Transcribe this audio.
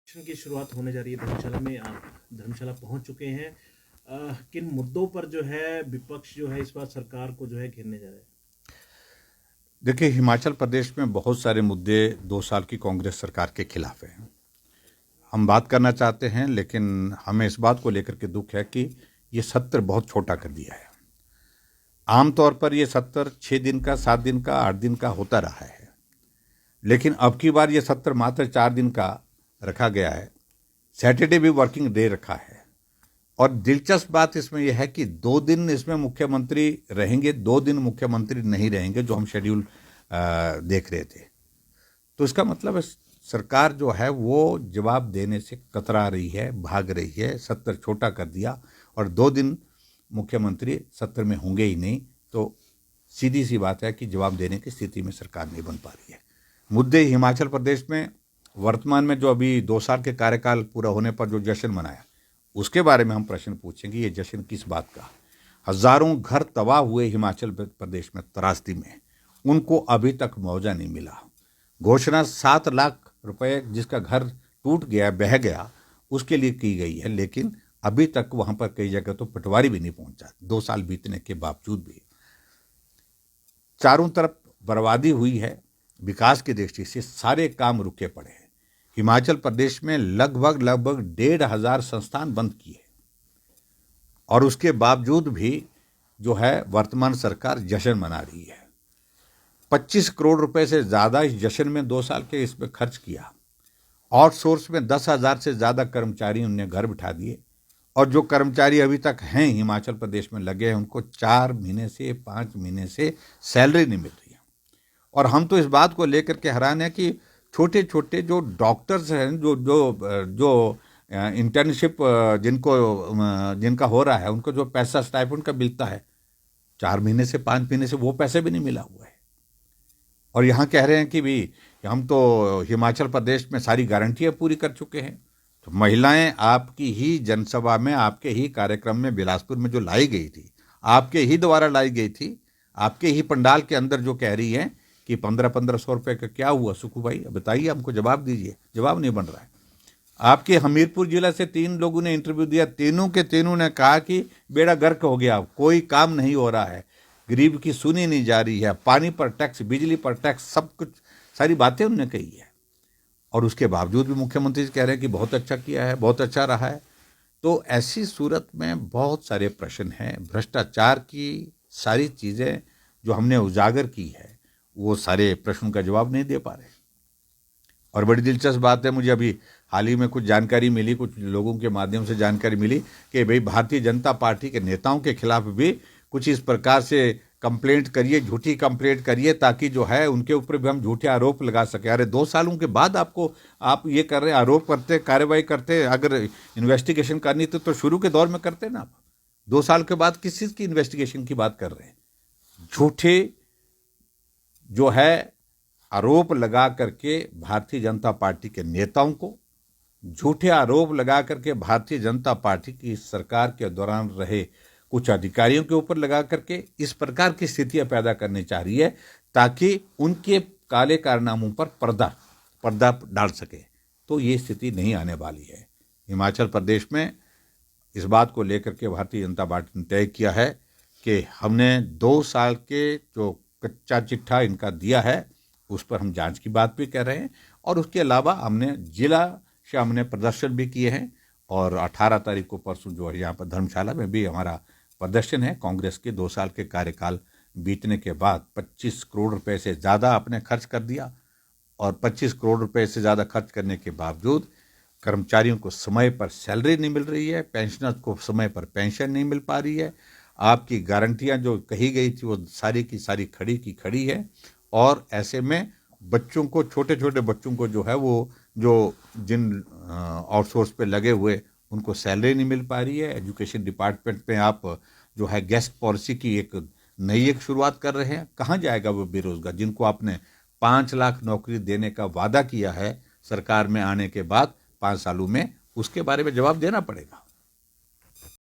Session की शुरुआत होने जा रही है धर्मशाला में। आप धर्मशाला पहुंच चुके हैं। किन मुद्दों पर जो है विपक्ष जो है इस बार सरकार को जो है घेरने जा रहा है? देखिए, हिमाचल प्रदेश में बहुत सारे मुद्दे 2 साल की कांग्रेस सरकार के खिलाफ हैं। हम बात करना चाहते हैं, लेकिन हमें इस बात को लेकर के दुख है कि ये सत्र बहुत छोटा कर दिया है। आमतौर पर ये सत्र 6 दिन का, 7 दिन का, 8 दिन का होता रहा है, लेकिन अब की बार ये सत्र मात्र 4 दिन का रखा गया है। सैटरडे भी वर्किंग डे रखा है। और दिलचस्प बात इसमें यह है कि 2 दिन इसमें मुख्यमंत्री रहेंगे, 2 दिन मुख्यमंत्री नहीं रहेंगे, जो हम शेड्यूल देख रहे थे। तो इसका मतलब है सरकार जो है वो जवाब देने से कतरा रही है, भाग रही है। सत्र छोटा कर दिया और 2 दिन मुख्यमंत्री सत्र में होंगे ही नहीं, तो सीधी सी बात है कि जवाब देने की स्थिति में सरकार नहीं बन पा रही है। मुद्दे हिमाचल प्रदेश में वर्तमान में जो अभी 2 साल के कार्यकाल पूरा होने पर जो जश्न मनाया, उसके बारे में हम प्रश्न पूछेंगे। ये जश्न किस बात का? हजारों घर तबाह हुए हिमाचल प्रदेश में, त्रासदी में, उनको अभी तक मुआवजा नहीं मिला। घोषणा 7 लाख रुपए जिसका घर टूट गया, बह गया, उसके लिए की गई है, लेकिन अभी तक वहां पर कई जगह तो पटवारी भी नहीं पहुंचा। 2 साल बीतने के बावजूद भी चारों तरफ बर्बादी हुई है। विकास की दृष्टि से सारे काम रुके पड़े हैं। हिमाचल प्रदेश में लगभग 1,500 संस्थान बंद किए, और उसके बावजूद भी जो है वर्तमान सरकार जश्न मना रही है। 25 करोड़ रुपए से ज़्यादा इस जश्न में 2 साल के इसमें खर्च किया। आउटसोर्स में 10,000 से ज़्यादा कर्मचारी उनने घर बिठा दिए, और जो कर्मचारी अभी तक हैं हिमाचल प्रदेश में लगे हैं, उनको 4 महीने से 5 महीने से सैलरी नहीं मिल रही है। और हम तो इस बात को लेकर के हैरान है कि छोटे छोटे जो डॉक्टर्स हैं, जो जो जो इंटर्नशिप जिनका हो रहा है, उनको जो पैसा स्टाइपेंड का मिलता है 4 महीने से 5 महीने से, वो पैसे भी नहीं मिला हुआ है। और यहाँ कह रहे हैं कि भी हम तो हिमाचल प्रदेश में सारी गारंटियाँ पूरी कर चुके हैं। तो महिलाएं आपकी ही जनसभा में, आपके ही कार्यक्रम में बिलासपुर में जो लाई गई थी, आपके ही द्वारा लाई गई थी, आपके ही पंडाल के अंदर जो कह रही है कि 1500 रुपये का क्या हुआ? सुखू भाई बताइए, हमको जवाब दीजिए। जवाब नहीं बन रहा है। आपके हमीरपुर जिला से 3 लोगों ने इंटरव्यू दिया, तीनों के तीनों ने कहा कि बेड़ा गर्क हो गया, कोई काम नहीं हो रहा है, गरीब की सुनी नहीं जा रही है, पानी पर टैक्स, बिजली पर टैक्स, सब कुछ, सारी बातें उन्होंने कही है। और उसके बावजूद भी मुख्यमंत्री कह रहे हैं कि बहुत अच्छा किया है, बहुत अच्छा रहा है। तो ऐसी सूरत में बहुत सारे प्रश्न हैं। भ्रष्टाचार की सारी चीज़ें जो हमने उजागर की है, वो सारे प्रश्नों का जवाब नहीं दे पा रहे। और बड़ी दिलचस्प बात है, मुझे अभी हाल ही में कुछ जानकारी मिली, कुछ लोगों के माध्यम से जानकारी मिली कि भाई भारतीय जनता पार्टी के नेताओं के खिलाफ भी कुछ इस प्रकार से कंप्लेंट करिए, झूठी कंप्लेंट करिए, ताकि जो है उनके ऊपर भी हम झूठे आरोप लगा सके। अरे 2 सालों के बाद आप ये कर रहे, आरोप करते, कार्रवाई करते। अगर इन्वेस्टिगेशन करनी तो शुरू के दौर में करते ना। आप 2 साल के बाद किस चीज़ की इन्वेस्टिगेशन की बात कर रहे हैं? झूठे जो है आरोप लगा करके भारतीय जनता पार्टी के नेताओं को, झूठे आरोप लगा करके भारतीय जनता पार्टी की सरकार के दौरान रहे कुछ अधिकारियों के ऊपर लगा करके इस प्रकार की स्थितियां पैदा करनी चाह रही है, ताकि उनके काले कारनामों पर पर्दा डाल सके। तो ये स्थिति नहीं आने वाली है। हिमाचल प्रदेश में इस बात को लेकर के भारतीय जनता पार्टी ने तय किया है कि हमने 2 साल के जो कच्चा चिट्ठा इनका दिया है, उस पर हम जांच की बात भी कर रहे हैं। और उसके अलावा हमने जिला से हमने प्रदर्शन भी किए हैं, और 18 तारीख को परसों जो है यहाँ पर धर्मशाला में भी हमारा प्रदर्शन है। कांग्रेस के 2 साल के कार्यकाल बीतने के बाद 25 करोड़ रुपए से ज़्यादा आपने खर्च कर दिया, और 25 करोड़ रुपए से ज़्यादा खर्च करने के बावजूद कर्मचारियों को समय पर सैलरी नहीं मिल रही है, पेंशनर्स को समय पर पेंशन नहीं मिल पा रही है। आपकी गारंटियां जो कही गई थी वो सारी की सारी खड़ी की खड़ी है। और ऐसे में बच्चों को, छोटे छोटे बच्चों को जो है वो, जो जिन आउटसोर्स पे लगे हुए, उनको सैलरी नहीं मिल पा रही है। एजुकेशन डिपार्टमेंट में आप जो है गेस्ट पॉलिसी की एक नई शुरुआत कर रहे हैं। कहाँ जाएगा वो बेरोजगार जिनको आपने 5 लाख नौकरी देने का वादा किया है सरकार में आने के बाद 5 सालों में? उसके बारे में जवाब देना पड़ेगा।